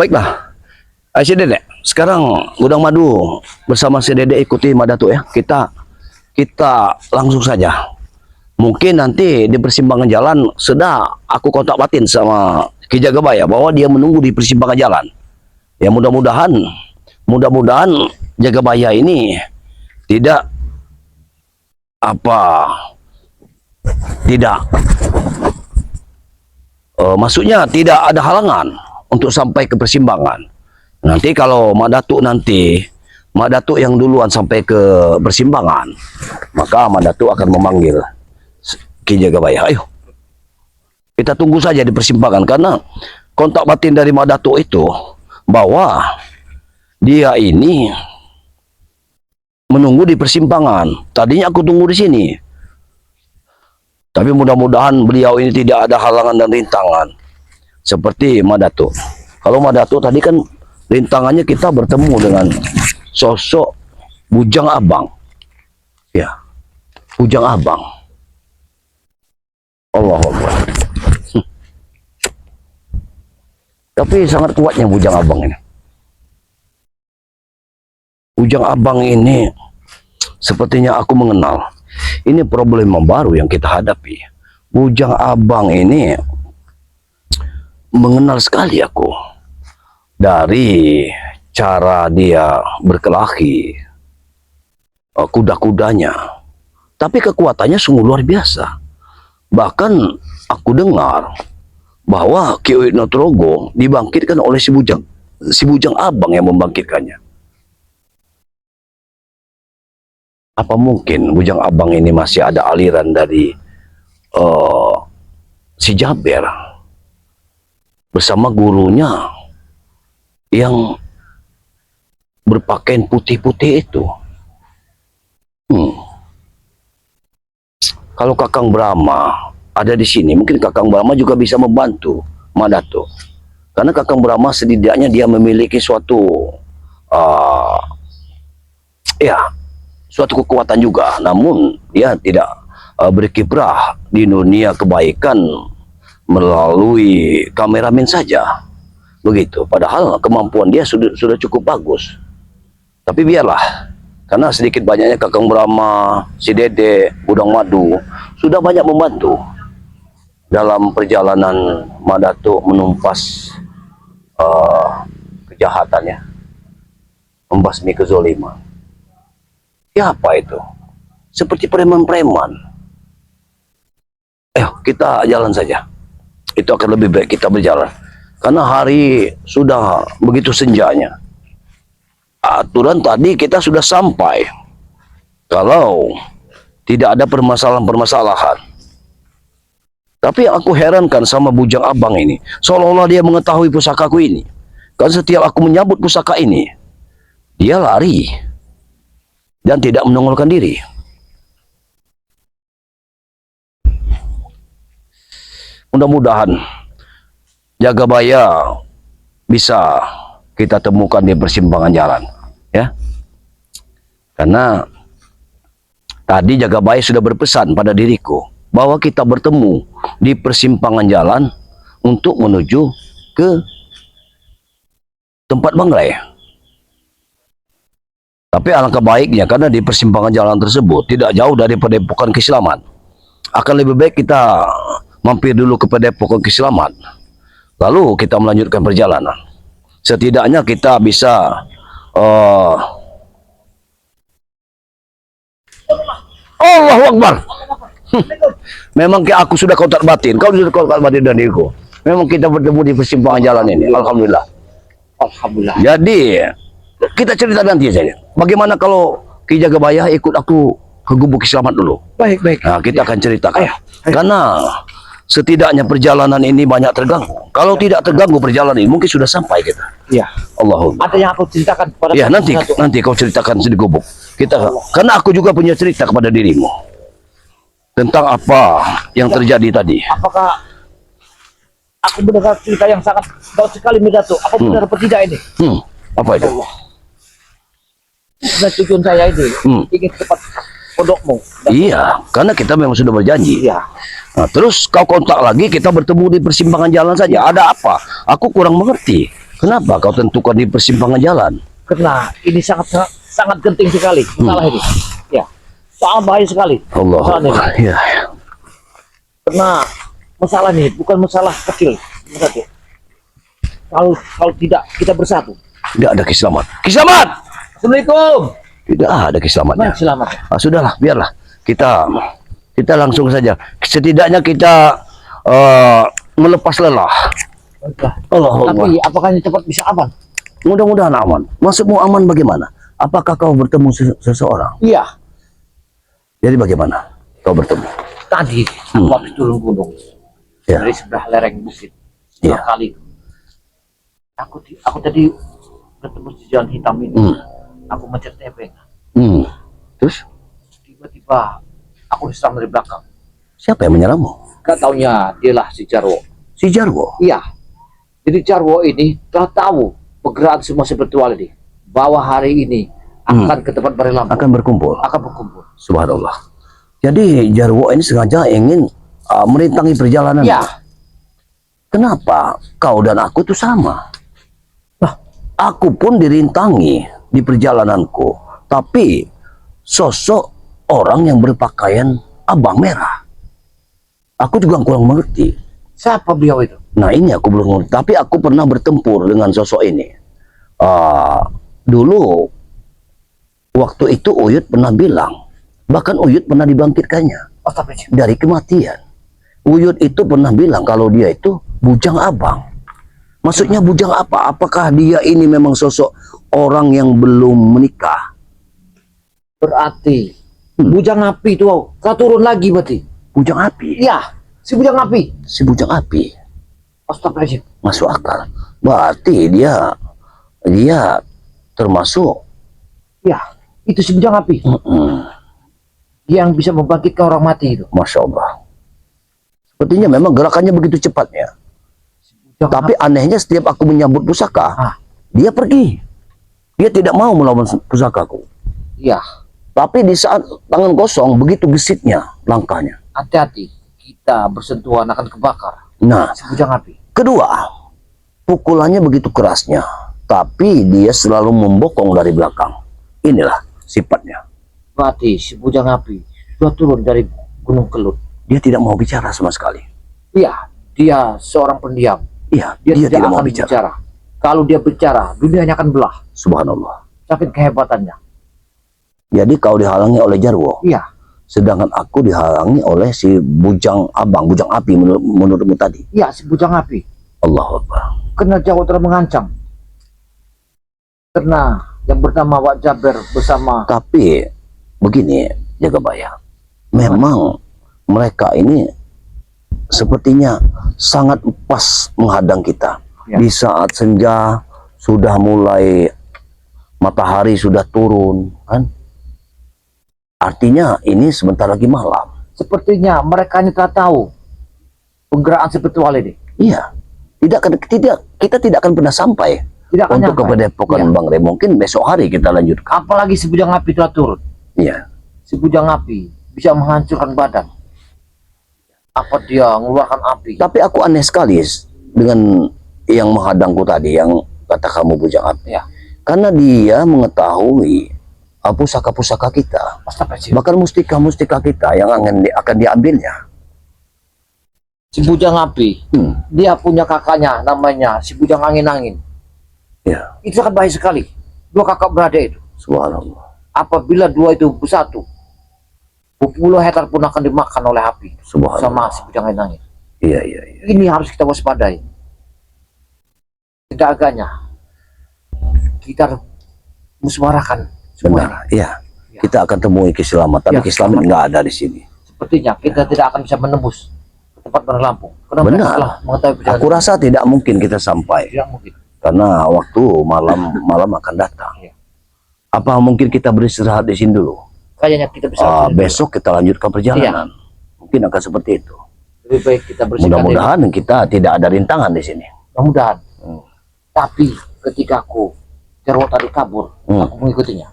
Baiklah, si Dedek. Sekarang Gudang Madu bersama si Dedek ikuti Madatuk ya. Kita langsung saja. Mungkin nanti di persimpangan jalan sudah aku kontak batin sama Ki Jagabaya bahwa dia menunggu di persimpangan jalan. Ya mudah-mudahan Jagabaya ini tidak maksudnya tidak ada halangan untuk sampai ke persimpangan. Nanti kalau Madatuk yang duluan sampai ke persimpangan, maka Madatuk akan memanggil Ki Jagabaya. Ayo, kita tunggu saja di persimpangan, karena kontak batin dari Madatuk itu bahwa dia ini menunggu di persimpangan. Tadinya aku tunggu di sini, tapi mudah-mudahan beliau ini tidak ada halangan dan rintangan seperti Madatuk. Kalau Madatuk tadi kan rintangannya kita bertemu dengan sosok Bujang Abang. Ya, Bujang Abang. Allahu Akbar. Tapi sangat kuatnya Bujang Abang ini. Bujang Abang ini sepertinya aku mengenal. Ini problema baru yang kita hadapi. Bujang Abang ini mengenal sekali aku dari cara dia berkelahi, kuda-kudanya. Tapi kekuatannya sungguh luar biasa. Bahkan aku dengar bahwa Ki Uyut Notrogo dibangkitkan oleh si Bujang Abang yang membangkitkannya. Apa mungkin Bujang Abang ini masih ada aliran dari si Jaber bersama gurunya yang berpakaian putih-putih itu? Kalau Kakang Brahma ada di sini, mungkin Kakang Brahma juga bisa membantu Madatuk. Karena Kakang Brahma setidaknya dia memiliki suatu suatu kekuatan juga, namun dia tidak berkiprah di dunia kebaikan melalui kameramen saja. Begitu, padahal kemampuan dia sudah cukup bagus. Tapi biarlah, karena sedikit banyaknya Kakang Brahma, si Dede, Gudang Madu sudah banyak membantu dalam perjalanan Madatuk menumpas kejahatannya, membasmi kezoliman. Siapa itu? Seperti preman-preman. Kita jalan saja. Itu akan lebih baik kita berjalan. Karena hari sudah begitu senjanya. Aturan tadi kita sudah sampai. Kalau tidak ada permasalahan-permasalahan. Tapi yang aku herankan sama Bujang Abang ini, seolah-olah dia mengetahui pusakaku ini. Karena setiap aku menyambut pusaka ini, dia lari dan tidak menongolkan diri. Mudah-mudahan Jagabaya bisa kita temukan di persimpangan jalan, ya. Karena tadi Jagabaya sudah berpesan pada diriku bahwa kita bertemu di persimpangan jalan untuk menuju ke tempat Mangrai. Tapi alangkah baiknya, karena di persimpangan jalan tersebut tidak jauh dari Padepokan Ki Slamet, akan lebih baik kita mampir dulu ke Padepokan Ki Slamet, lalu kita melanjutkan perjalanan. Setidaknya kita bisa Allahu Akbar. Memang aku sudah kontak batin, kau sudah kontak batin dan diriku. Memang kita bertemu di persimpangan jalan ini. Alhamdulillah. Alhamdulillah. Jadi kita cerita nanti saja. Bagaimana kalau Ki Jagabaya ikut aku ke Gubuk Ki Slamet dulu? Baik. Nah, kita akan ceritakan. Ayo. Karena setidaknya perjalanan ini banyak terganggu. Kalau tidak terganggu perjalanan ini, mungkin sudah sampai kita. Iya. Allahumma. Ada yang aku ceritakan kepada Ya, nanti kau ceritakan di Gubuk. Karena aku juga punya cerita kepada dirimu tentang apa yang terjadi tadi. Apakah aku mendengar cerita yang sangat bagus sekali, Madatuk? Apa benar atau tidak ini? Apa itu? Sebenarnya tujuan saya ini ingin cepat pondokmu. Iya, karena kita memang sudah berjanji. Iya. Nah, terus kau kontak lagi, kita bertemu di persimpangan jalan saja. Ada apa? Aku kurang mengerti. Kenapa kau tentukan di persimpangan jalan? Karena ini sangat genting sekali masalah ini. Ya, sangat bahaya sekali. Allah, Masalah ini. ya. Karena masalah ini bukan masalah kecil. Bersatu. Kalau tidak kita bersatu. Tidak ada keselamatan. Kisamat! Assalamualaikum. Tidak ada keselamatannya. Selamat. Sudahlah, biarlah. Kita langsung saja. Setidaknya kita melepas lelah. Allah Tapi apakah ini cepat bisa aman? Mudah-mudahan aman. Maksudmu aman bagaimana? Apakah kau bertemu seseorang? Iya. Jadi bagaimana kau bertemu? Tadi aku habis turun gunung Ya. dari sebelah lereng bukit. Ya. Kali aku tadi bertemu di jalan hitam ini. Aku mencet tebeng. Terus Tiba-tiba aku diserang dari belakang. siapa yang menyerangmu? Gak taunya dialah si Jarwo. Si Jarwo. Iya. Jadi Jarwo ini telah tahu pergerakan semua spiritual ini. Bahwa hari ini akan ke tempat Bari Lampung. Akan berkumpul. Akan berkumpul. Subhanallah. Jadi Jarwo ini sengaja ingin merintangi perjalanan. Iya. Kenapa kau dan aku tuh sama? Nah, Aku pun dirintangi di perjalananku, tapi sosok orang yang berpakaian abang merah. Aku juga kurang mengerti. siapa beliau itu? Nah ini aku belum mengerti, tapi aku pernah bertempur dengan sosok ini. Dulu waktu itu Uyut pernah bilang, bahkan Uyut pernah dibangkitkannya Astagfirullah. dari kematian. Uyut itu pernah bilang kalau dia itu bujang abang. Maksudnya bujang apa? Apakah dia ini memang sosok orang yang belum menikah? Berarti bujang api itu kau turun lagi berarti. Bujang api? Iya, si bujang api. Si bujang api? Astagfirullah. Masuk akal. Berarti dia termasuk Iya, itu si bujang api. Yang bisa membangkitkan orang mati itu. Masya Allah. Sepertinya memang gerakannya begitu cepatnya. Tapi anehnya setiap aku menyambut pusaka, dia pergi. Dia tidak mau melawan pusakaku. Iya, Tapi di saat tangan kosong, begitu gesitnya langkahnya. hati-hati. Kita bersentuhan akan kebakar. Nah, Si bujang api. kedua, pukulannya begitu kerasnya. Tapi dia selalu membokong dari belakang. Inilah sifatnya. Berarti si bujang api sudah turun dari Gunung Kelut. Dia tidak mau bicara sama sekali. Iya, dia seorang pendiam. Iya, Dia, dia tidak mau akan bicara. Kalau dia bicara, dunianya akan belah. Subhanallah. Tapi kehebatannya. Jadi kau dihalangi oleh Jarwo. Iya, Sedangkan aku dihalangi oleh si bujang abang, bujang api menurutmu tadi. iya si bujang api. Allahu Akbar. Karena Jawa telah mengancam. Karena yang bernama Wak Jaber bersama. Tapi begini, Jagabaya. Memang mereka ini sepertinya sangat pas menghadang kita. Ya. Di saat senja sudah mulai matahari sudah turun, kan? Artinya ini sebentar lagi malam. Sepertinya mereka ini telah tahu pergerakan spiritual ini. Iya. Kita tidak akan pernah sampai Tidak akan untuk nyampe. ke Padepokan Iya. Bang Re. Mungkin besok hari kita lanjutkan. Apalagi si bujang api telah turun. Iya. Si bujang api bisa menghancurkan badan. Apa dia mengeluarkan api? Tapi aku aneh sekali dengan yang menghadangku tadi, yang kata kamu bujang api. Ya. Karena dia mengetahui pusaka-pusaka kita, Astagfirullah. bahkan mustika-mustika kita yang akan diambilnya. Si bujang api, dia punya kakaknya namanya si bujang angin-angin. Ya, Itu sangat baik sekali. Dua kakak beradik itu. subhanallah. Apabila dua itu bersatu, 20 hektar pun akan dimakan oleh api sama Subhanallah. si bujang angin-angin. Iya, iya, iya. Ini harus kita waspadai. Tidak agaknya kita musyawarahkan semuanya. Benar. Iya. Kita akan temui keselamatan, tapi Ya, keselamatan nggak ada di sini. Sepertinya kita tidak akan bisa menembus ke tempat Bari Lampung. Karena Benar. mereka telah mengetahui perjalanan. Aku rasa tidak mungkin kita sampai Tidak mungkin. karena waktu malam akan datang. Iya. Apa mungkin kita beristirahat di sini dulu? Kayaknya kita bisa Besok kita lanjutkan perjalanan. Mungkin akan seperti itu. lebih baik kita bersihkan diri. Mudah-mudahan kita tidak ada rintangan di sini. Mudah-mudahan. Tapi ketika aku Jarwo tadi kabur, aku mengikutinya.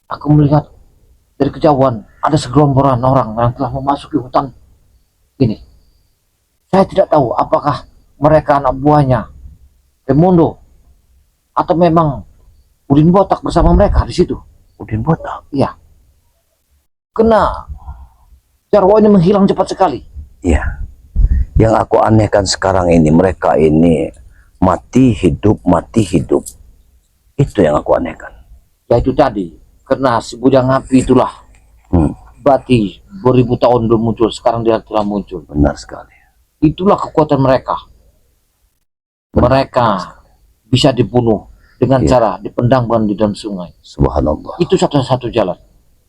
Aku melihat dari kejauhan ada segerombolan orang yang telah memasuki hutan ini. Saya tidak tahu apakah mereka anak buahnya Remondo Atau memang Udin Botak bersama mereka di situ? Udin Botak. Iya. Kena Jarwo ini menghilang cepat sekali. Iya. Yang aku anehkan sekarang ini, mereka ini mati hidup, mati hidup. Itu yang aku anehkan. Ya itu tadi, karena si bujang api itulah. Berarti beribu tahun belum muncul, sekarang dia telah muncul. Benar sekali. Itulah kekuatan mereka. Mereka bisa dibunuh dengan cara dipendam di dalam sungai. Subhanallah. Itu satu-satu jalan.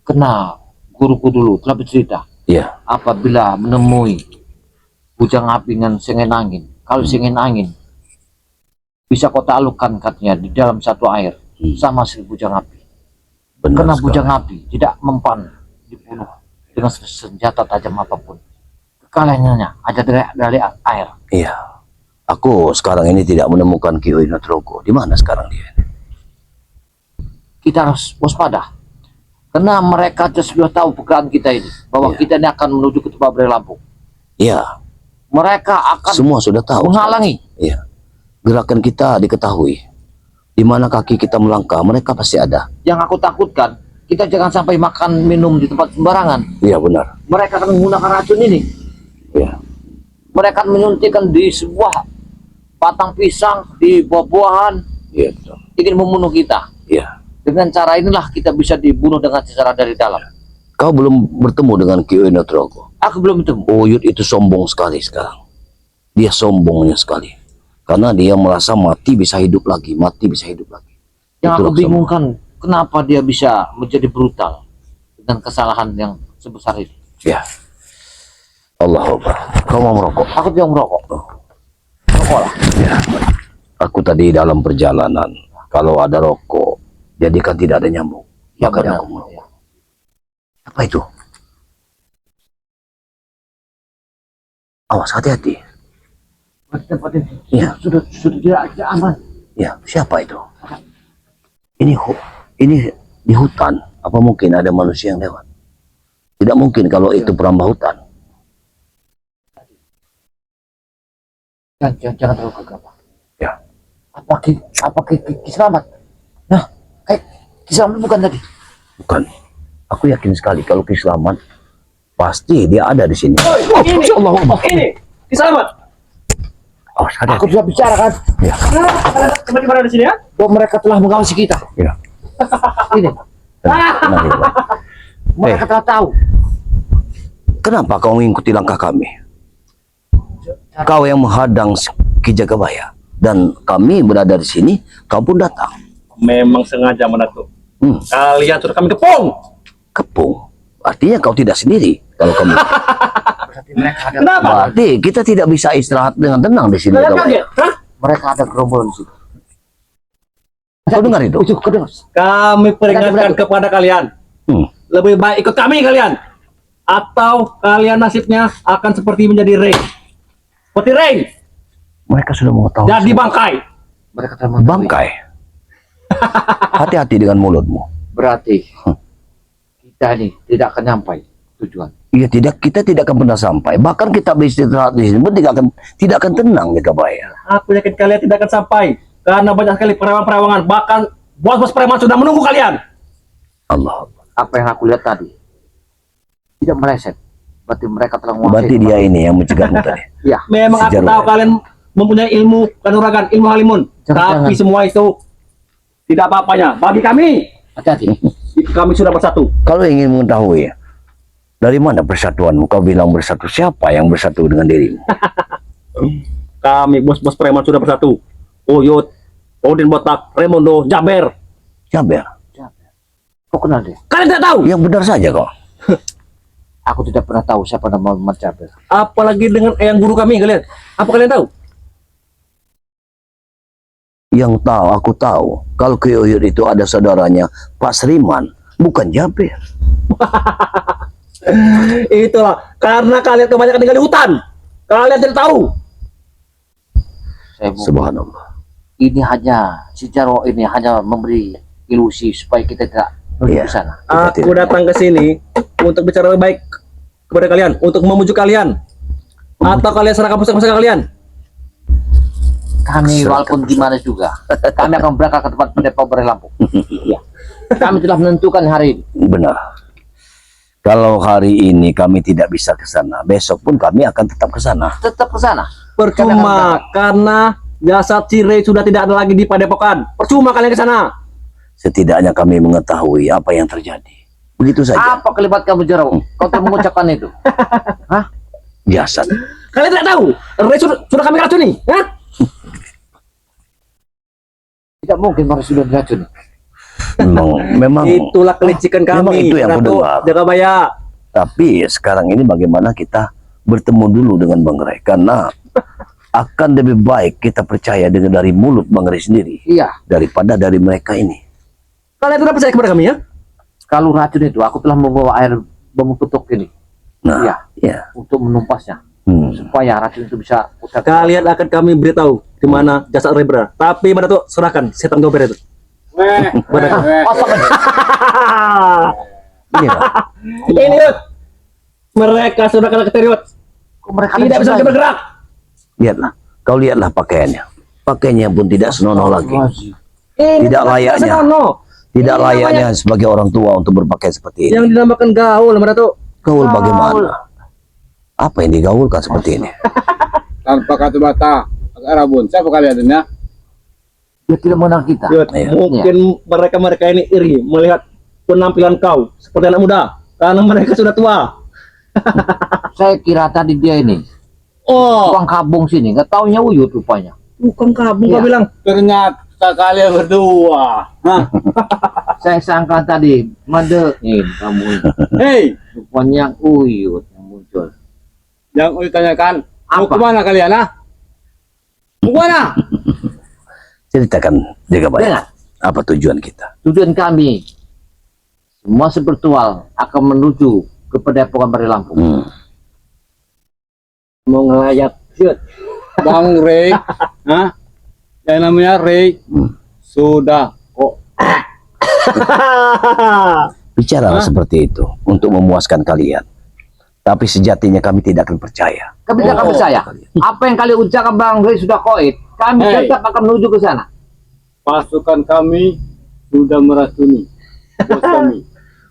Karena guruku dulu telah bercerita, Iya. apabila menemui bujang api dengan sengin angin, kalau sengin angin bisa kau taklukkan katanya di dalam satu air sama si bujang api. Benar Karena sekali. bujang api tidak mempan dibunuh dengan senjata tajam apapun. Kekalahannya ada dari air. Iya. Aku sekarang ini tidak menemukan Ki Oyo Nutrogo. Di mana sekarang dia? Kita harus waspada. Karena mereka sudah tahu pekerjaan kita ini, bahwa Iya. kita ini akan menuju ke tempat Lampung. Iya. Mereka akan Semua sudah tahu. menghalangi. Iya. Gerakan kita diketahui. Di mana kaki kita melangkah, mereka pasti ada. Yang aku takutkan, kita jangan sampai makan minum di tempat sembarangan. Iya benar. Mereka akan menggunakan racun ini. Iya. Mereka akan menyuntikkan di sebuah batang pisang, di buah-buahan, Iya betul. ingin membunuh kita. Iya. Dengan cara inilah kita bisa dibunuh dengan cara dari dalam. Kau belum bertemu dengan Ki Oyo Nutrogo. Aku belum bertemu. Oyut itu sombong sekali sekarang. Dia sombongnya sekali. Karena dia merasa mati bisa hidup lagi, mati bisa hidup lagi. Yang aku Itulah bingungkan, kenapa dia bisa menjadi brutal dengan kesalahan yang sebesar itu. Ya. Allah Akbar. Kau mau merokok? Aku tidak merokok. Rokok lah. Ya. Aku tadi dalam perjalanan, kalau ada rokok, jadikan tidak ada nyamuk. Ya, Makanya benar. aku merokok. Apa itu? Awas, hati-hati. Tempat ini Iya. sudah tidak aman. Ya, siapa itu? Ini di hutan. Apa mungkin ada manusia yang lewat? Tidak mungkin kalau itu perambah hutan. Jangan terlalu gegabah. Ya. Apa Ki Selamat? Nah, Ki Selamat bukan tadi. Bukan. Aku yakin sekali kalau Ki Selamat pasti dia ada di sini. Ini, Ki Selamat. Awas, hati-hati. Aku sudah bicara kan, Teman di mana di sini ya? bahwa mereka telah mengawasi kita. Ya. Ini, Tenang, ya. mereka telah tahu. Kenapa kau mengikuti langkah kami? Kau yang menghadang Ki Jagabaya dan kami berada di sini, kau pun datang. Memang sengaja menatuk. Hmm, Kalian sudah kami kepung. kepung. Artinya kau tidak sendiri. Kalau kamu, Berarti mereka ada, Kenapa? berarti kita tidak bisa istirahat dengan tenang di sini. Kalian Jagabaya. kaget? Hah? mereka ada gerombolan di situ. Kau dengar itu? Itu kau dengar? Kami peringatkan Berani. kepada kalian. Hmm. Lebih baik ikut kami kalian. Atau kalian nasibnya akan seperti menjadi Ray. Seperti Ray. Mereka sudah mengetahui. Jadi bangkai. Mereka telah mengetahui. Bangkai. Hati-hati dengan mulutmu. Berarti kita ini tidak akan nyampai tujuan. Iya, kita tidak akan pernah sampai. Bahkan kita beristirahat di sini pun tidak akan tenang Jagabaya. Aku yakin kalian tidak akan sampai. Karena banyak sekali perawan-perawangan. Bahkan bos-bos preman sudah menunggu kalian. Allah. Apa yang aku lihat tadi tidak meleset. Berarti mereka telah menguasai. Berarti dia ini yang mencegahmu tadi. Ya, Memang aku Sejarah. tahu kalian mempunyai ilmu kanuragan, ilmu halimun. Jangan. Tapi semua itu tidak apa-apanya. Bagi kami, hati-hati. kami sudah bersatu. Kalau ingin mengetahui dari mana persatuanmu, kau bilang bersatu. Siapa yang bersatu dengan dirimu? Kami bos-bos preman sudah bersatu. Oyot, Udin Botak, Raimondo, Jaber. Jaber. Kau kenal dia? Kalian tidak tahu. Yang benar saja kau. Aku tidak pernah tahu siapa nama Muhammad Jabir. Apalagi dengan yang guru kami kalian. Apa kalian tahu? Yang tahu, aku tahu. Kalau Ki Oyo itu ada saudaranya Pak Sriman, bukan Jaber. Itulah karena kalian kebanyakan tinggal di hutan. Kalian tidak tahu. Saya mau, Subhanallah. ini hanya si Jarwo ini hanya memberi ilusi supaya kita tidak menuju Iya. ke sana. Kita Aku tidak- datang ke sini untuk bicara lebih baik kepada kalian, untuk memujuk kalian. Atau kalian serahkan pusaka-pusaka kalian. Kami walaupun gimana juga, kami akan berangkat ke tempat pendepo Bari Lampung. Iya. Kami telah menentukan hari ini. Benar. Kalau hari ini kami tidak bisa ke sana, besok pun kami akan tetap ke sana. Tetap ke sana. Percuma, karena jasad si Ray sudah tidak ada lagi di Padepokan. Percuma kalian ke sana. Setidaknya kami mengetahui apa yang terjadi. Begitu saja. Apa kelibat kamu Jarwo? Kau telah mengucapkan itu? Hah? Jasad. Kalian tidak tahu, Ray sudah kami racuni. Hah? Tidak mungkin Mari sudah diracuni. Memang Itulah kelicikan memang kami. itu yang Ratu kudengar. Jagabaya. Tapi sekarang ini bagaimana kita bertemu dulu dengan Bang Ray, karena akan lebih baik kita percaya dengan dari mulut Bang Ray sendiri Iya. daripada dari mereka ini. Kalian tidak percaya kepada kami ya? Kalau racun itu, aku telah membawa air bambu petuk ini. Nah, Iya. ya. Untuk menumpasnya. Hmm. Supaya racun itu bisa putar. Kalian akan kami beritahu di mana jasad Ray berada. Tapi mana tuh serahkan setan gober itu. Iya, Pak. Ini Yud. Mereka sudah kena keteriut. Kok mereka Tidak bisa bergerak. Lihatlah, kau lihatlah pakaiannya. Pakaiannya pun tidak senonoh lagi. Tidak layaknya. Senonoh. Tidak Ini layaknya sebagai orang tua untuk berpakaian seperti ini. Yang dinamakan gaul, mana tuh? Gaul bagaimana? Apa yang digaulkan seperti ini? Tanpa kata-kata agak rabun. Siapa kalian ini? Dia tidak mengenal kita. Yud, Iya. mungkin mereka ini iri melihat penampilan kau seperti anak muda karena mereka sudah tua. Saya kira tadi dia ini Oh, tukang kabung sini, nggak taunya Uyut rupanya. bukan kabung Iya. kau bilang. Ternyata kalian berdua. Hah? Saya sangka tadi Madein kamu ini. Hei, Rupanya Uyut yang muncul. yang mau ditanyakan, mau Apa? kemana kalian? Mau kemana? Ceritakan Jagabaya. Dengar. Apa tujuan kita? Tujuan kami semua spiritual akan menuju ke Padepokan Bari Lampung. Mau ngelayat. Yud. Bang Ray, hah? Yang namanya Ray sudah kok. Bicaralah seperti itu untuk memuaskan kalian. Tapi sejatinya kami tidak akan percaya. Kami tidak akan percaya. Apa yang kalian ucapkan Bang Ray sudah koit. Kami Hey. tetap akan menuju ke sana. Pasukan kami sudah meracuni bos kami.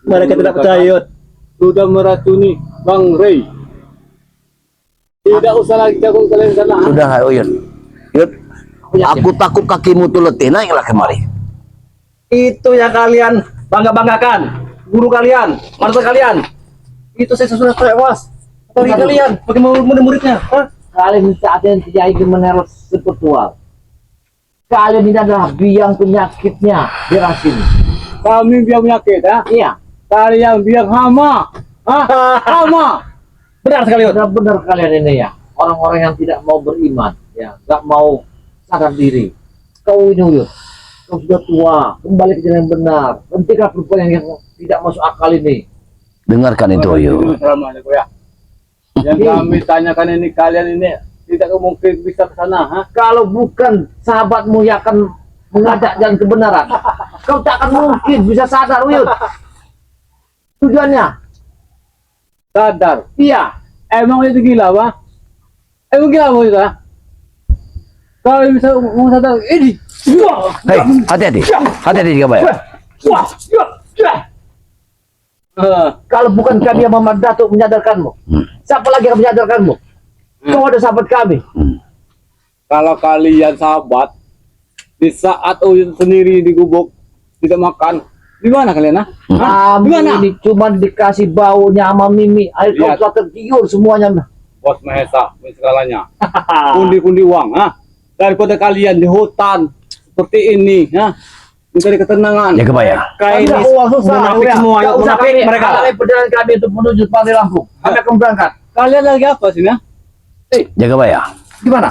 Mereka tidak percaya, Yud. Sudah meracuni Bang Ray. Tidak usah lagi jago kalian sana. Sudah, Uyun. Yud, aku takut kakimu tuh letih. Naiklah kemari. Itu yang kalian bangga-banggakan. Guru kalian, master kalian. Itu saya sudah tewas. Dari kalian, bagaimana murid-muridnya? Hah? Kalian saat yang tidak ingin meneror spiritual. Kalian ini adalah biang penyakitnya dirasin. Kami biang penyakit, ha? Iya, Kalian biang hama. Hah? Hama. Benar sekali, Yud. benar-benar kalian ini ya. Orang-orang yang tidak mau beriman, ya, nggak mau sadar diri. Kau ini Uyut, kau sudah tua, kembali ke jalan yang benar. Hentikan perempuan yang tidak masuk akal ini. Dengarkan itu, Uyun. Yang kami tanyakan ini, kalian ini tidak mungkin bisa ke sana, ha? Kalau bukan sahabatmu yang akan mengajak jalan kebenaran, kau tak akan mungkin bisa sadar, Uyut. Tujuannya, Sadar. iya. Emang itu gila, Pak? Emang gila, Pak, itu, ha? Kalau bisa mau sadar, ini. Hei, hati-hati. Hati-hati Jagabaya. Kalau bukan kami yang Muhammad Datuk menyadarkanmu, siapa lagi yang menyadarkanmu? Kau ada sahabat kami. Kalau kalian sahabat, di saat Uyun sendiri di gubuk, tidak makan, di mana kalian, ha? Hah? Di Kamu mana? ini cuma dikasih baunya sama Mimi, air kau Lihat. sudah tergiur semuanya. Bos Mahesa, segalanya. Pundi-pundi uang, ha? Daripada kalian di hutan seperti ini, ha? Mencari ketenangan. Jagabaya. Kayak ini Udah, uang susah. munafik udah. semua, Nggak Yud. usah Munafik kami, mereka. halangi perjalanan kami untuk menuju Bari Lampung. Kami akan berangkat. Kalian lagi apa sini, ha? Jagabaya. Gimana?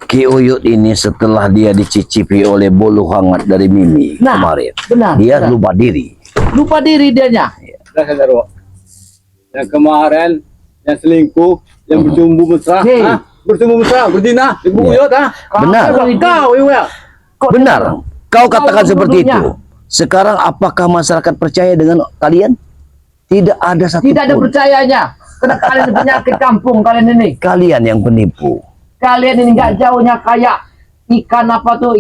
Ki Uyut ini setelah dia dicicipi oleh bolu hangat dari Mimi Nah, kemarin, benar, dia benar. lupa diri. Lupa diri dianya. Dah sadar, Wak. Yang kemarin, yang selingkuh, yang bercumbu mesra, Hei. ha? Bercumbu mesra, berzina, di buku Ya. Uyut, ha? Benar. Kau, Iwel. Benar. Kau katakan Kau seperti menuduhnya. itu. Sekarang apakah masyarakat percaya dengan kalian? Tidak ada satupun. Tidak ada percayanya. Karena kalian ini penyakit kampung kalian ini. Kalian yang penipu. Kalian ini nggak jauhnya kayak Ikan apa tuh?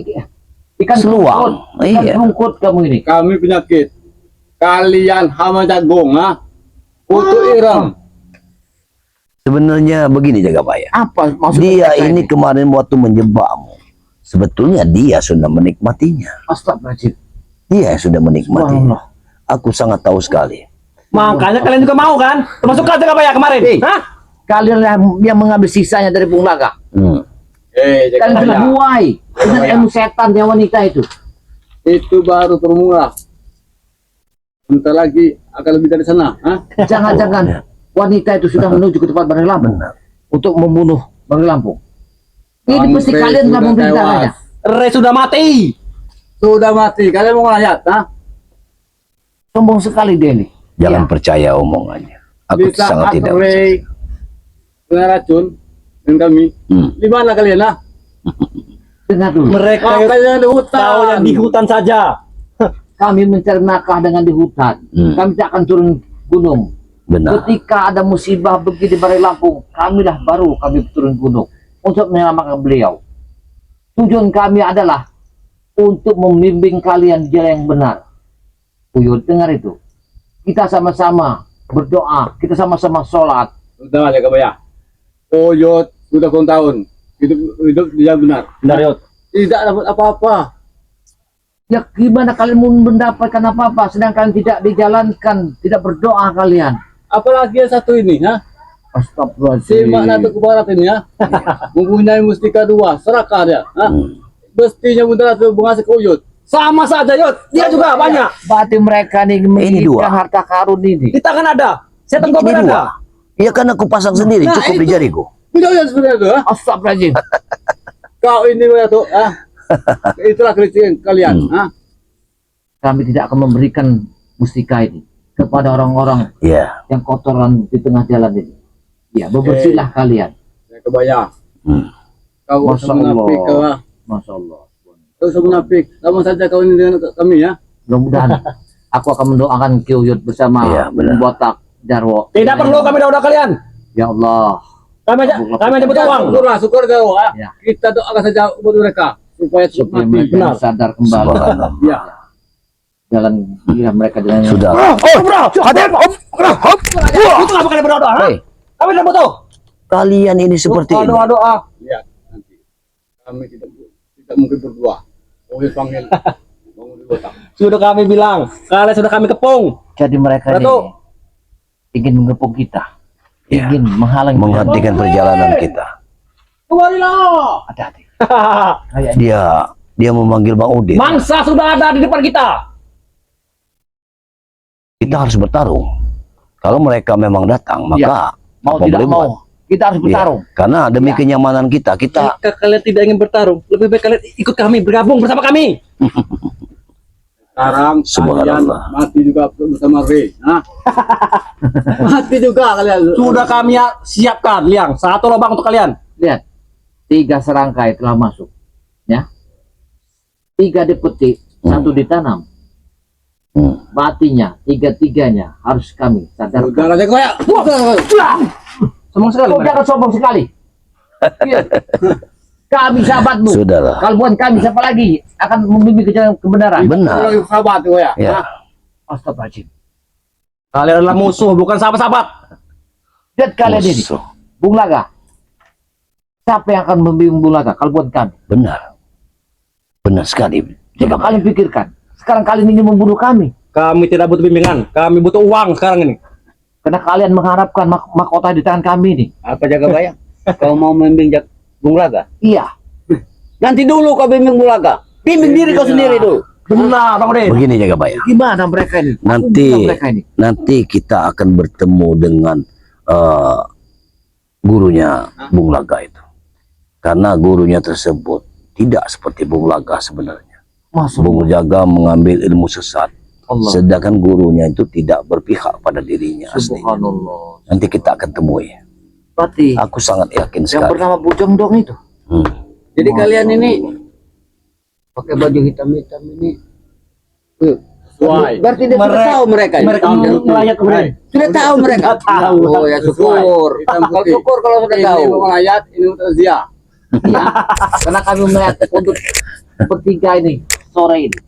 Ikan Seluang. tungkut. Ikan Iya. tungkut kamu ini. Kami penyakit. Kalian hama jagung, ha? Kutu ireng. Sebenarnya begini Jagabaya. Apa maksud Dia mereka ini kemarin waktu menjebakmu. Sebetulnya dia sudah menikmatinya. Astagfirullahaladzim. Dia yang sudah menikmatinya. Subhanallah. Aku sangat tahu sekali. Makanya kalian juga mau kan? Termasuk kalian apa ya kemarin? Hah? Kalian yang mengambil sisanya dari Bung Laga. Kalian sudah Jagabaya. buai dengan ilmu setan yang wanita itu. Itu baru permula. Bentar lagi akan lebih dari sana, ha? Jangan-jangan wanita itu sudah menuju ke tempat Bang Lampung Benar. untuk membunuh Bang Lampung. Ini Bang pasti Rey kalian nggak sudah memberitakannya. tewas. Re sudah mati. Sudah mati. Kalian mau ngelayat, ha? Sombong sekali dia ini. Jangan Iya. percaya omongannya. Aku Di saat sangat tidak Rey kena racun dengan kami. Hmm. Di mana kalian, ha? Dengar dulu. Mereka Makanya di hutan. tahu yang di hutan saja. Kami mencari nafkah dengan di hutan. Hmm. Kami tidak akan turun gunung. benar. Ketika ada musibah begini di Barai Lampung, kamilah baru kami turun gunung untuk menyelamatkan beliau. Tujuan kami adalah untuk membimbing kalian di jalan yang benar. Uyut, dengar itu. Kita sama-sama berdoa, kita sama-sama sholat. Sudah Jagabaya. Oyot sudah puluh tahun. Hidup dia benar. Benar, Yot. Tidak dapat apa-apa. Ya gimana kalian mau mendapatkan apa-apa sedangkan tidak dijalankan, tidak berdoa kalian. Apalagi yang satu ini, ha? Si Mak Natuk ke barat ini, ya. Mempunyai mustika 2, serakah dia, ha? Mestinya Bunda Ratu mengasih ke Uyut. Sama saja, Yot. Dia juga banyak. Berarti mereka nih Ini menginginkan dua. harta karun ini. Di tangan ada. Setan Ini gober ada. dua. Ya kan aku pasang sendiri, Nah, cukup di itu. jariku. Tidak yang sebenarnya itu, ha? Astagfirullahaladzim. Kau ini Bunda Ratu, ha? Itulah kelicikan kalian, ha? Kami tidak akan memberikan mustika ini kepada orang-orang Ya. yang kotoran di tengah jalan ini. Ya, bebersihlah kalian. Ya, kebayang. Hmm. Kau Masya munafik, Allah. kau, ha? Masya Allah. Kau munafik. Sama saja kau ini dengan kami, ya. Mudah-mudahan aku akan mendoakan Kyuyut bersama Iya, benar. Botak Jarwo. Tidak perlu kami doa kalian. Ya Allah. Kami aja butuh uang. Syukurlah, syukur kau, ha? Ya. Kita doakan saja buat mereka supaya cepat Supaya mati. mereka Benar. sadar kembali. Subhanallah. Ya. Jalan ya, mereka jalan. Sudah. Itu apa kalian berdoa? Hei, Kami tidak butuh. kalian ini seperti ini. Doa-doa. Lihat nanti. Kami tidak mungkin berdua. Oleh panggil bangun di botak. Sudah kami bilang, kalian sudah kami kepung. Jadi mereka ini Ratu. ingin mengepung kita. Ya. Ingin menghalangi Menghentikan perjalanan kita. Kembalilah. Hati-hati. Kayaknya Dia memanggil Bang Udin. Mangsa sudah ada di depan kita. Kita harus bertarung. Kalau mereka memang datang, maka mau apa tidak boleh mau, buat. kita harus Iya. bertarung. Karena demi Ya. kenyamanan kita, kita Jika kalian tidak ingin bertarung, lebih baik kalian ikut kami, bergabung bersama kami. Sekarang kalian Subhanallah. mati juga bersama Rey. Hah? Mati juga kalian. Sudah kami siapkan, Liang. Satu lubang untuk kalian. Lihat, 3 serangkai telah masuk, ya. 3 dipetik, 1 ditanam. Matinya, 3-3-nya harus kami sadarkan. Udah aja kayak. Sombong sekali. Kau mereka. jangan sombong sekali. Iya. Kami sahabatmu. Sudahlah. Kalau bukan kami, siapa lagi akan membimbing ke jalan kebenaran? Benar. Lagi sahabat tuh ya. Ya. Astagfirullahaladzim. Kalian adalah musuh, bukan sahabat-sahabat. Lihat kalian ini, Musuh. Bung Laga. Siapa yang akan membimbing Bung Laga? Kalau bukan kami. Benar. Benar sekali. Coba kalian pikirkan. Sekarang kalian ingin membunuh kami. Kami tidak butuh bimbingan, kami butuh uang sekarang ini. Karena kalian mengharapkan mahkota di tangan kami ini. Apa Jagabaya? Kau mau membimbing Bung Laga? Iya. Nanti dulu kau bimbing Bung Laga. Bimbing diri kau sendiri dulu. Benar, Bang Udin. Begini Jagabaya. Gimana mereka ini? Mereka ini. Nanti kita akan bertemu dengan gurunya Bung Laga itu. Karena gurunya tersebut tidak seperti Bung Laga sebenarnya. Masuk. Bung Laga mengambil ilmu sesat. Allah. Sedangkan gurunya itu tidak berpihak pada dirinya aslinya. Subhanallah. Nanti kita akan temui. Berarti Aku sangat yakin yang sekali. bernama Bujang Dong itu. Jadi kalian ini pakai baju hitam-hitam ini. Why? Berarti dia sudah tahu mereka. ini. Mereka melayat kemudian. Sudah tahu mereka. Sudah tahu. Oh ya syukur. Hitam Kalau putih. syukur kalau sudah tahu. Ini mau ayat, ini mau Zia. Ya, karena kami melihat untuk bertiga ini sore ini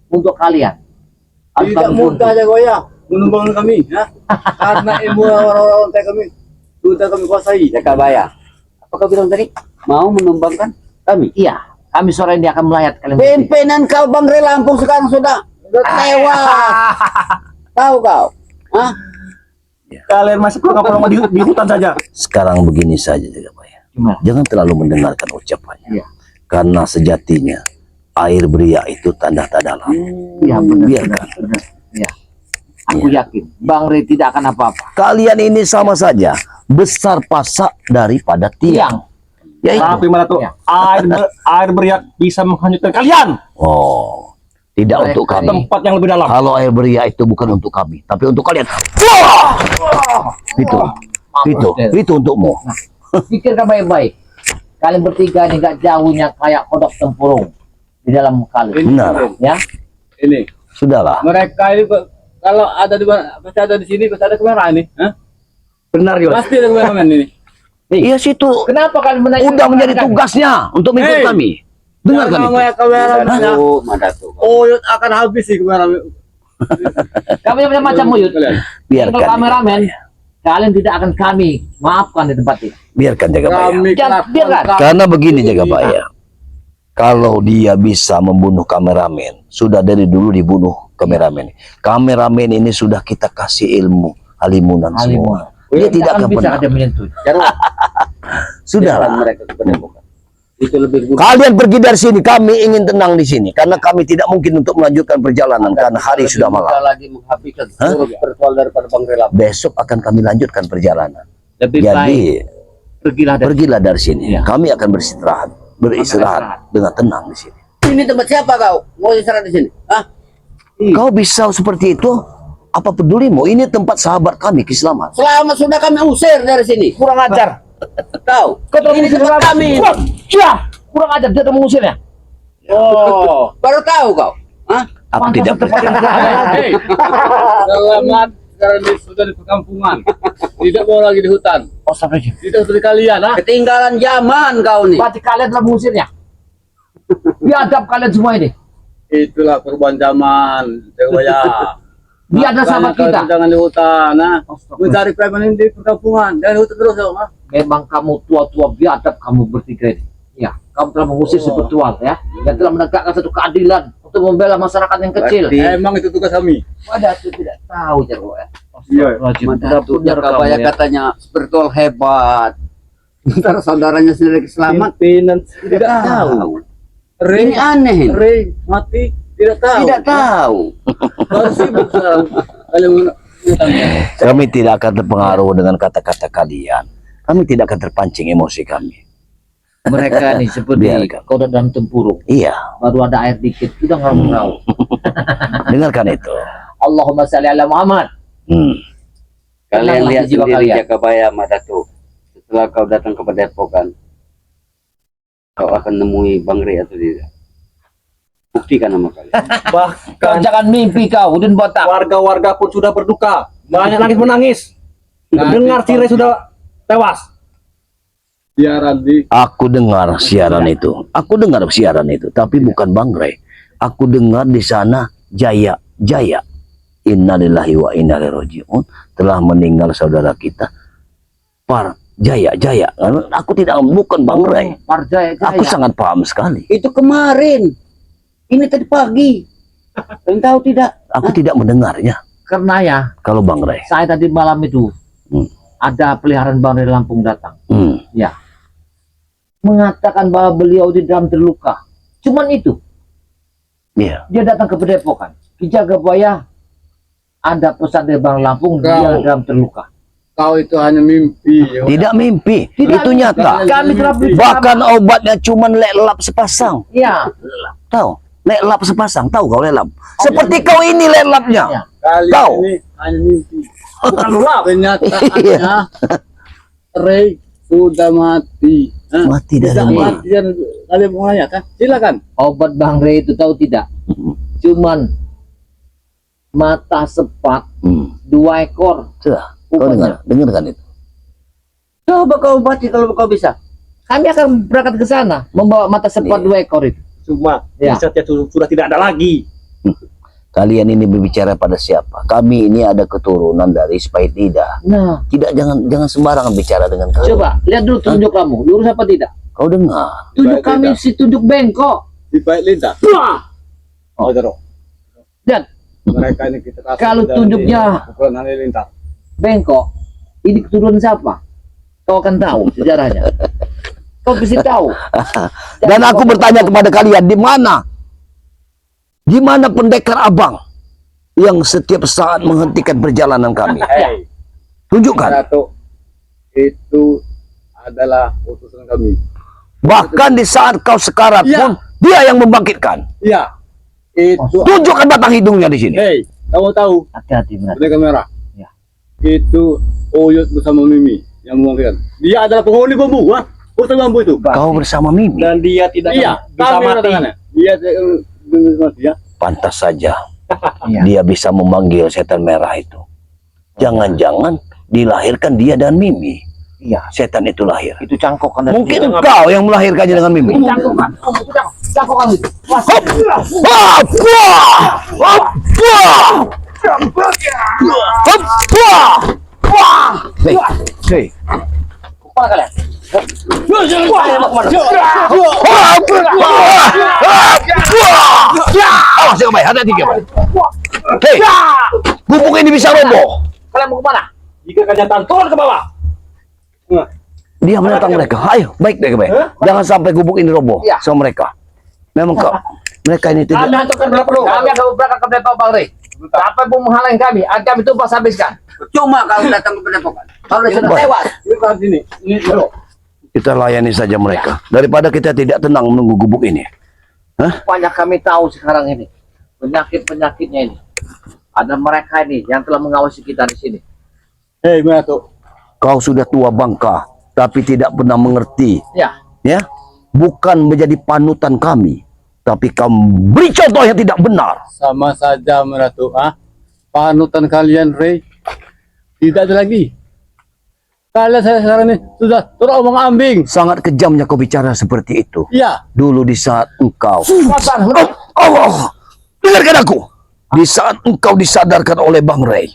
untuk kalian. Harus Tidak kami mudah bunuh. aja kau ya menumbang kami, ya. Karena ilmu orang-orang kayak kami sudah kami kuasai. Jakabaya. Apa kau bilang tadi? Mau menumbangkan kami? Iya, kami sore ini akan melayat kalian. bertiga. Pimpinan kau Bang Re Lampung sekarang sudah tewas. Tahu kau? Hah? Kalian masih kurang apa di hutan saja. Sekarang begini saja Jagabaya. Gimana? Jangan terlalu mendengarkan ucapannya. Iya. Karena sejatinya air beria itu tanda tak dalam. Iya, benar. Biarkan. Benar. Iya. Aku yakin Bang Re tidak akan apa-apa. Kalian ini sama saja besar pasak daripada tiang. Ya itu. Tapi mana tuh Ya. air beriak bisa menghanyutkan kalian. Oh, tidak untuk kami. Tempat yang lebih dalam. Kalau air beria itu bukan untuk kami, tapi untuk kalian. Wah! Itu untukmu. Pikirkan baik-baik. Kalian bertiga ini gak jauhnya kayak kodok tempurung di dalam kali. Benar. Ya, Ini Sudahlah. mereka ini kalau ada di mana, pasti ada di sini, pasti ada kamera ini. Hah? Benar Yos. Pasti ada kameramen ini. Iya situ. kenapa kalian menanyakan? Udah menjadi tugasnya untuk mengikut Hei! kami. Dengarkan itu. Namanya kamera. Mana tuh? Oyot akan habis sih kamera. Kami punya macam muyut. Kalian. Biarkan. Kalau kameramen, kalian tidak akan kami maafkan di tempat ini. Biarkan Jagabaya. Kami Jangan, biarkan. Karena begini Jagabaya. Kalau dia bisa membunuh kameramen, sudah dari dulu dibunuh kameramen. Kameramen ini sudah kita kasih ilmu halimunan semua. Dia tidak akan bisa pernah. ada menyentuh. Jarwo. Sudahlah. Mereka kepada bukan. Itu lebih buruk. Kalian pergi dari sini. Kami ingin tenang di sini. Karena kami tidak mungkin untuk melanjutkan perjalanan karena hari sudah Kita malam. lagi menghabiskan seluruh virtual daripada Bang Re Lampung. Besok akan kami lanjutkan perjalanan. Lebih Jadi baik pergilah dari pergilah dari sini. Iya. Kami akan beristirahat Istirahat. dengan tenang di sini. Ini tempat siapa kau? Mau istirahat di sini? Hah? Kau bisa seperti itu? Apa pedulimu? Ini tempat sahabat kami, Kislamat. Selama sudah kami usir dari sini. kurang ajar. Tahu? Kau telah Ini mengusir tempat kami. kami. Kurang ajar dia telah mengusirnya. Oh. Baru tahu kau? Hah? Aku tidak Hei. Selamat sekarang sudah di perkampungan. Tidak mau lagi di hutan. Oh, sampai sini. Tidak seperti kalian, ha? Ketinggalan zaman kau nih. Berarti kalian telah mengusirnya. Biadab kalian semua ini. Itulah perubahan zaman, Jakabaya. Biadab sahabat kita. Jangan di hutan, ha? Mencari preman di perkampungan. Jangan di hutan terus, ha? Memang kamu tua-tua biadab kamu bertiga ini. Ya, kamu telah mengusir spiritual ya. Dan telah menegakkan satu keadilan untuk membela masyarakat yang kecil. Berarti- Emang itu tugas kami. Wadah itu tidak tahu Jarwo ya. Iya. Mantu Jakabaya katanya spiritual hebat. Ntar saudaranya sendiri selamat. Pimpinan tidak tahu. Ini aneh. ini. Ray mati tidak tahu. Tidak tahu. Baru sibuk sekarang. Kalian Kami tidak akan terpengaruh dengan kata-kata kalian. Kami tidak akan terpancing emosi kami. Mereka nih seperti Biarkan. kau dalam tempurung. Iya, Baru ada air dikit sudah ngeraung-ngeraung. dengarkan itu. Allahumma shalli ala Muhammad. Kalian Tenanglah lihat jiwa sendiri kalian. Jakabaya mata tuh. Setelah kau datang ke Padepokan, kau akan nemui Bang Re atau tidak? Buktikan nama kalian. Kau Bahkan jangan mimpi kau, Udin botak. warga-warga pun sudah berduka. Banyak nangis menangis. Dengar Cire sudah tewas. siaran di Aku dengar siaran itu. Aku dengar siaran itu, tapi bukan Bang Ray. Aku dengar di sana Jaya. Innalillahi wa inna ilaihi raji'un. Telah meninggal saudara kita. Jaya. Aku tidak, bukan Bang Ray. Parjaya Jaya. Aku sangat paham sekali. Itu kemarin. Ini tadi pagi. Kalian tahu tidak? Aku tidak mendengarnya. Karena ya, Kalau Bang Ray. saya tadi malam itu ada peliharaan Bang Ray Lampung datang. Ya. Mengatakan bahwa beliau di dalam terluka. Cuman itu. Iya. Dia datang ke Padepokan. Ki Jakabaya ada pesan dari Bang Lampung, dia dalam terluka. kau itu hanya mimpi. Tidak mimpi. Tidak Itu mimpi. nyata. Kami telah bersama. Bahkan obatnya cuma lelap sepasang. Ya. Tahu? Lelap sepasang. Tahu kau lelap? Seperti kau ini lelapnya. Ya. Kalian Kau. ini hanya mimpi. Bukan lulap. Kenyataannya Ray sudah mati. Hah? Mati dari Tidak mana? mati dan kalian mau nanya kan? Silakan. Obat Bang Ray itu tahu tidak? Cuman mata sepak 2 ekor. Sudah. Kau dengar, dengarkan itu. Coba kau obati kalau kau bisa. Kami akan berangkat ke sana membawa mata sepat 2 ekor itu. Cuma Ya. risetnya sudah tidak ada lagi. Kalian ini berbicara pada siapa? Kami ini ada keturunan dari Spaitida. Nah, Tidak, jangan sembarangan bicara dengan kalian. coba lihat dulu tunjuk kamu, lurus apa tidak? Kau dengar? Tunjuk Baik, kami tidak. si tunjuk bengkok. Di baik lintas. Oh, terus. Dan Mereka ini kita kasih Kalau dari tunjuknya- pukulan halilintar. bengkok, ini keturunan siapa? Kau akan tahu sejarahnya. Kau pasti tahu. Dan aku bertanya kepada kalian, di mana pendekar abang yang setiap saat menghentikan perjalanan kami? Hei, Tunjukkan. Ratu, itu adalah utusan kami. Bahkan di saat kau sekarat Ya. pun, dia yang membangkitkan. Iya, itu. Tunjukkan batang hidungnya di sini. Hei, kamu tahu? Hati-hati benar. Boneka merah. Ya. Itu Oyot bersama Mimi yang membangkitkan. Dia adalah penghuni bambu, wah. Urusan bambu itu. Kau bersama Mimi. Dan dia tidak Iya, bisa kami mati. tangannya. Dia bisa mati ya. Pantas saja Iya. dia bisa memanggil setan merah itu. Jangan-jangan dilahirkan dia dan Mimi. Iya. Setan itu lahir. Itu cangkokan dari Mungkin kau yang melahirkannya dengan Mimi. cangkokan. Cangkokan itu. Wah, Hei, kemana kalian? awas ya, baik, hati-hati ya, baik. Hei, gubuk ini bisa roboh. Kalian mau kemana? Jika kenyataan turun ke bawah. Dia menentang mereka. Ayo, baik deh, baik. Jangan sampai gubuk ini roboh Iya. sama mereka. Memang mereka ini Kami tidak. hantarkan berapa dulu? Kami akan berangkat ke Depok Bang Rey. Sampai mau menghalangi kami, akan kami tumpah habiskan. Cuma kalau datang ke Padepokan. Kalau sudah Baik. tewas, Ini sini. Ini bro. Kita layani saja mereka. Daripada kita tidak tenang menunggu gubuk ini. banyak kami tahu sekarang ini penyakit-penyakitnya ini. Ada mereka ini yang telah mengawasi kita di sini. Hei, Ratu. Kau sudah tua bangka, tapi tidak pernah mengerti. Ya, Ya, bukan menjadi panutan kami, tapi kamu beri contoh yang tidak benar. Sama saja, Ratu. Ah, panutan kalian, Rey. Tidak ada lagi. Kalian saya sekarang ini sudah teromong ambing. Sangat kejamnya kau bicara seperti itu. Iya. Dulu di saat engkau Allah, dengarkan aku. Di saat engkau disadarkan oleh Bang Rey,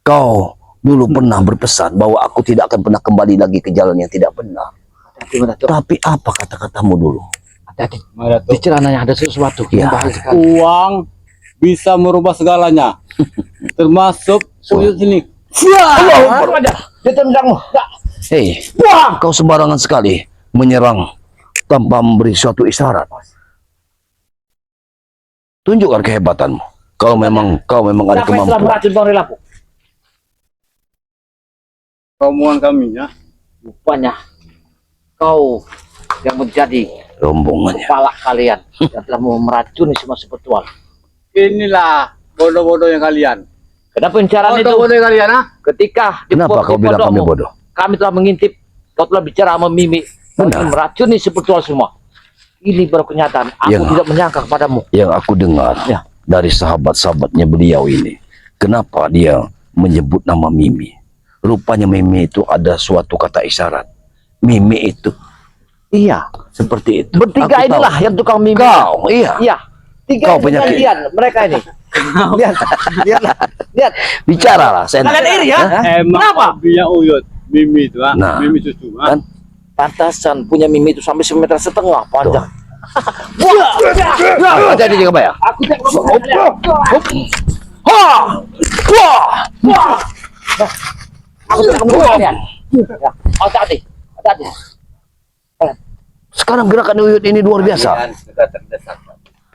kau dulu pernah berpesan bahwa aku tidak akan pernah kembali lagi ke jalan yang tidak benar. hati-hati benar tuh. Tapi apa kata-katamu dulu? Hati-hati. Ratu. Di celananya ada sesuatu Ya. yang bahaya sekali. Uang bisa merubah segalanya. Termasuk uyut sini. Allah, dia tendangmu. Hei, kau sembarangan sekali menyerang tanpa memberi suatu isyarat. Tunjukkan kehebatanmu. Kau memang ada Siapa yang telah kemampuan. meracun Bang Rey Lapu? Rombongan kami ya. Rupanya kau yang menjadi Rombongannya. kepala kalian yang telah mau meracuni semua spiritual. Inilah bodoh-bodohnya kalian. Kenapa incaran itu? Bodoh-bodohnya kalian, ah? Ketika di Kenapa kau bilang kami pondokmu, bodoh? kami telah mengintip, kau telah bicara sama Mimi, Benar. meracuni spiritual semua. Ini baru kenyataan. Aku Ya. tidak menyangka kepadamu. Yang aku dengar Ya. dari sahabat-sahabatnya beliau ini, kenapa dia menyebut nama Mimi? Rupanya Mimi itu ada suatu kata isyarat. Mimi itu Iya. seperti itu. Bertiga Aku tahu. inilah yang tukang Mimi. Kau, iya. Iya. Tiga Kau penyakit. kalian, mereka ini. Lihat, lihat. Bicaralah, saya. Kalian iri ya? Emang Kenapa? hobinya uyut. Mimi itu, ah. Nah. Mimi susu, ah. Kan? Pantasan punya Mimi itu sampai 1,5 meter panjang. Hati-hati juga, Pak ya. Aku tidak mau kalian. Aku tidak mau kalian. Ya, hati-hati. Hati-hati. Sekarang gerakan Uyut ini luar biasa. Kalian sudah terdesak.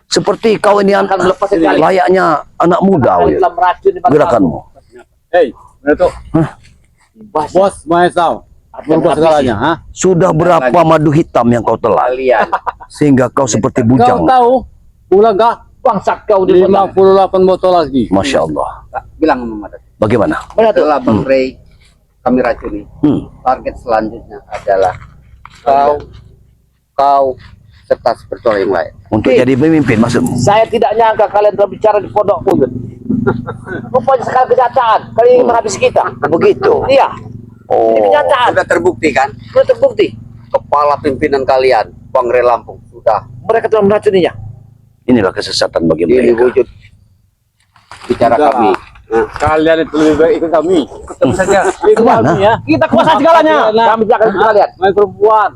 Seperti kau ini Akan melepas sekali. layaknya anak muda, Kalian Uyut. telah meracuni bangsa. Gerakanmu. Hei, Ratu. Bos, Bos Maesau. Merubah segalanya, ah. Sudah berapa madu hitam yang kau telan Kalian sehingga kau seperti Kau bujang? tahu? Pulang kah? bangsat kau di mana? 58 botol lagi. Masya Allah. bilang sama Mama. Bagaimana? Mana tuh? Setelah Bang Rey kami racuni, target selanjutnya adalah kau serta spiritual yang lain. Untuk jadi pemimpin maksudmu? Saya tidak nyangka kalian telah bicara di pondok Uyut. Rupanya sekali kenyataan. Kalian ingin menghabisi kita. Begitu. Iya. Ini Oh. kenyataan. Sudah terbukti kan? Sudah terbukti. kepala pimpinan kalian, Bangre Lampung, sudah. Mereka telah meracuninya. Inilah kesesatan bagi Ini mereka. wujud bicara Sudah. kami. Nah, Kalian itu lebih baik ikut kami. Ketemu saja. Ikut Kemana? kami ya. Kita kuasai segalanya. Kami tidak akan ikut kalian. Main perempuan,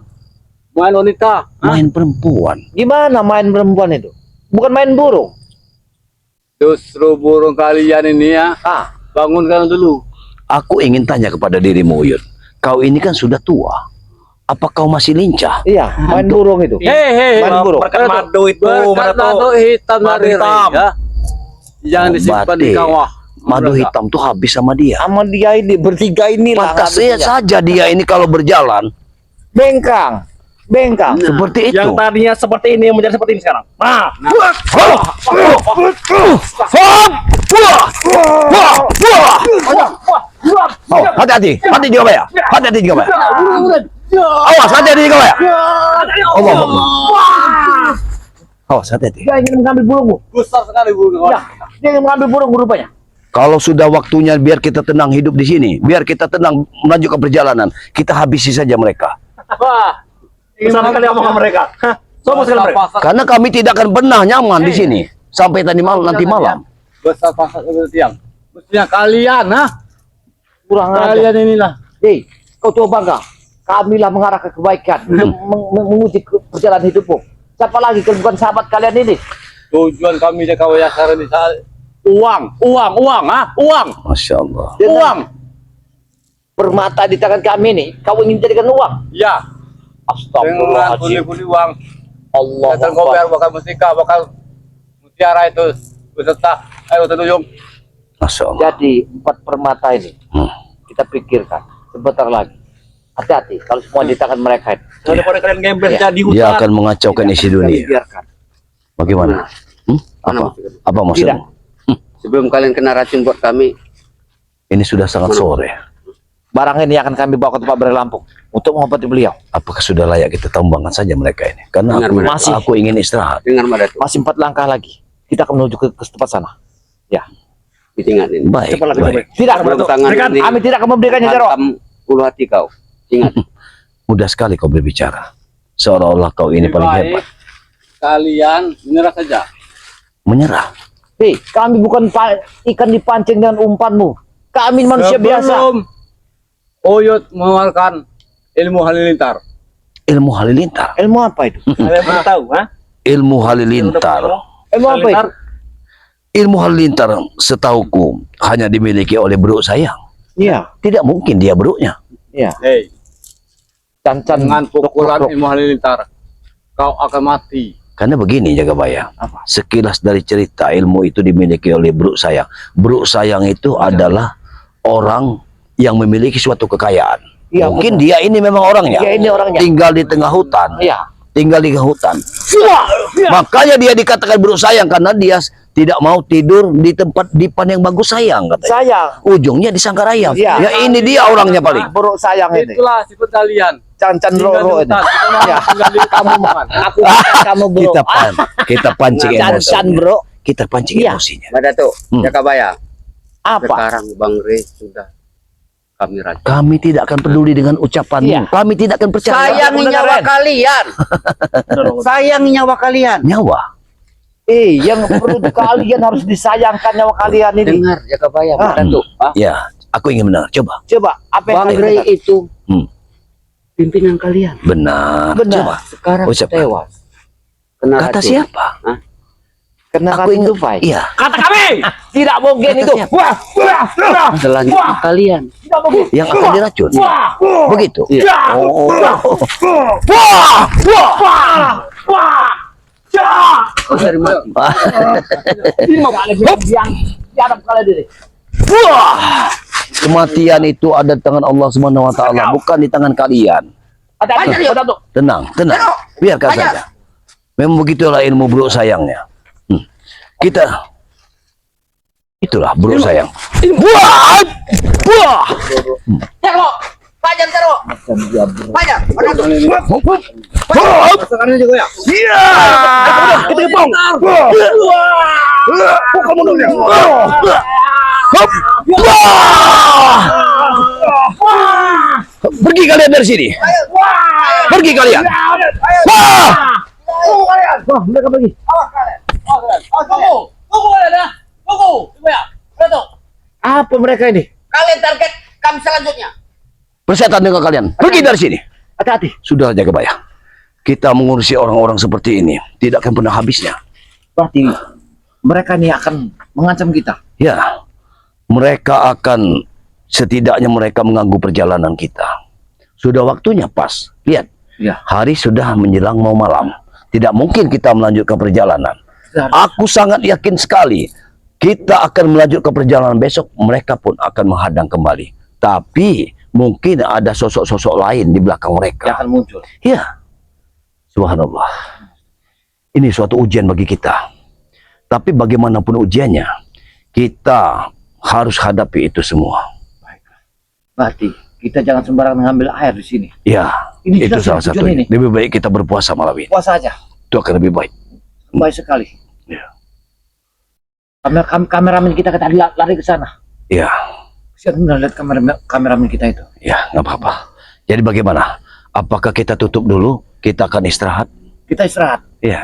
main wanita. Main perempuan. Gimana main perempuan itu? Bukan main burung. Justru burung kalian ini ya, Ah, bangunkan dulu. Aku ingin tanya kepada dirimu, Uyut. Kau ini kan sudah tua. Apa kau masih lincah? iya, main burung itu. Hei, Main burung. Berkat madu itu, berkat madu hitam Madu dari hitam. ya. Jangan disimpan di Batik. kawah. Madu hitam tuh habis sama dia. Sama dia ini bertiga inilah. Pantasnya saja dia ini kalau berjalan Bengkang. Bengkang. seperti itu. Yang tadinya seperti ini menjadi seperti ini sekarang. Nah, Oh, hati-hati, hati juga ya, hati-hati juga ya. Awas, hati-hati juga ya. Allah, awas, hati-hati. Dia ingin mengambil burungmu. Besar sekali burung Ya, dia ingin mengambil burung rupanya. Kalau sudah waktunya biar kita tenang hidup di sini, biar kita tenang melanjutkan perjalanan, kita habisi saja mereka. Wah, besar sekali omongan mereka. Hah, sombong sekali mereka. Karena kami tidak akan pernah nyaman di sini sampai tadi malam nanti malam. Besar pasar itu tiang. Mestinya kalian, Kurang ajar. kalian inilah. Hei, kau coba enggak? Kamilah mengarah ke kebaikan, menguji perjalanan hidupmu. Siapa lagi kalau bukan sahabat kalian ini? Tujuan kami jaga wayasaran di saat uang, uang. Masya Allah. Uang. Permata di tangan kami ini, kau ingin jadikan uang? Ya, dengan Astagfirullahaladzim. buli-buli uang. Allah Kata koper bakal mustika, bakal mutiara itu beserta air tenuyung. Masya Allah. Jadi 4 permata ini kita pikirkan sebentar lagi. Hati-hati kalau semua di tangan mereka ini. Daripada kalian gembel Iya. jadi hutan. Dia akan mengacaukan isi Kami dunia. biarkan. Bagaimana? Apa? Apa maksudmu? sebelum kalian kena racun buat kami, Ini sudah sangat sore. Barang ini akan kami bawa ke tempat Bangre Lampung untuk mengobati beliau. Apakah sudah layak kita tambangkan saja mereka ini? Karena Dengar, aku, masih. aku ingin istirahat. dengar Mbak Datuk, Masih 4 langkah lagi. Kita akan menuju ke tempat sana. Ya. ingat ini. Baik, Cepat lagi, baik. Tidak, Sebelum tangan ini kami tidak akan memberikannya Jarwo. hantam ulu hati kau. Ingat. Mudah sekali kau berbicara. Seolah-olah kau ini paling hebat. Kalian menyerah saja. Menyerah. Hei, kami bukan ikan dipancing dengan umpanmu. Kami manusia biasa. Sebelum Oyot mengeluarkan ilmu halilintar. Ilmu halilintar. Ilmu apa itu? Kalian belum tahu, ha? Ilmu halilintar. Ilmu apa itu? Ilmu halilintar setauku hanya dimiliki oleh bro sayang. Iya, Tidak mungkin dia broknya. iya. Hei, Cancan dengan pukulan dok. ilmu halilintar, kau akan mati. Karena begini Jagabaya. Apa? Sekilas dari cerita ilmu itu dimiliki oleh bro sayang. Bro sayang itu adalah orang yang memiliki suatu kekayaan. Iya, Mungkin dia ini memang orangnya. Iya, ini orangnya. Tinggal di tengah hutan. Iya. Tinggal di hutan. Makanya dia dikatakan bro sayang karena dia tidak mau tidur di tempat dipan yang bagus sayang katanya. Sayang. Ujungnya disangkar ayam. Iya. Ya ini dia orangnya paling. Buruk sayang ini. Itulah sifat kalian. Cancan Tinggal di roro ini. hutan, kita mau Ya. tinggal di kamu makan. Aku bukan kamu bro. Kita pancing emosi. Cancan bro. Kita pancing Iya. emosinya. Mbak Datuk, Hmm. Jakabaya. Apa? Sekarang Bang Re sudah kami racun. Kami tidak akan peduli dengan ucapanmu. Iya. Kami tidak akan percaya. Sayangi nyawa kalian. Sayangi nyawa kalian. Nyawa. Yang perlu kalian harus disayangkan nyawa kalian ini. Dengar Jakabaya, Mbak Ah. Datuk. Ya, aku ingin benar. Coba. Coba apa yang Bang kalian Re katakan? itu Hmm. pimpinan kalian. Benar. Benar. Coba. Sekarang Ucap. tewas. Kena Kata racun. siapa? Kena Aku racun ingin. tufai. Iya. Kata kami. Tidak mungkin Kata itu. siapa? Wah. Selanjutnya kalian. Tidak mungkin. Yang akan diracun. Begitu. Iya. Oh. Dari mati. Diadap kalian ini. Wah. Kematian itu ada di tangan Allah Subhanahu wa taala, bukan di tangan kalian. Hati-hati. Tenang, tenang. Biarkan saja. Memang begitulah ilmu bro sayangnya. Kita itulah bro sayang. Wah! Wah! Jarwo, Pajar Jarwo. Pajar, Sekarang juga ya. Iya! Kita bong. Bukan mundur. Hop! Wah! Pergi kalian dari sini. Pergi kalian. Wah! Wah, mereka pergi. Tunggu ada. Tunggu. Coba ya. Betul. Apa mereka ini? Kalian target kami selanjutnya. Persetan dengan kalian. Pergi dari sini. Hati-hati. Sudah jaga bayar. Kita mengurusi orang-orang seperti ini tidak akan pernah habisnya. Berarti mereka ini akan mengancam kita. Ya, mereka akan setidaknya mereka mengganggu perjalanan kita. Sudah waktunya pas. Lihat, Ya. hari sudah menjelang mau malam. Tidak mungkin kita melanjutkan perjalanan. Kita harus- Aku sangat yakin sekali kita akan melanjutkan perjalanan besok. Mereka pun akan menghadang kembali. Tapi mungkin ada sosok-sosok lain di belakang Yang mereka. akan muncul. Ya, subhanallah. Ini suatu ujian bagi kita. Tapi bagaimanapun ujiannya, kita harus hadapi itu semua. Berarti kita jangan sembarangan mengambil air di sini. Ya, Ini itu jelas salah tujuan satu. ini. Lebih baik kita berpuasa malam ini. Puasa aja. Itu akan lebih baik. Baik sekali. Ya. Kameramen kita tadi lari ke sana. Ya, Siapa benar lihat kameramen kita itu? ya, nggak apa-apa. Jadi bagaimana? Apakah kita tutup dulu? Kita akan istirahat? Kita istirahat. Ya.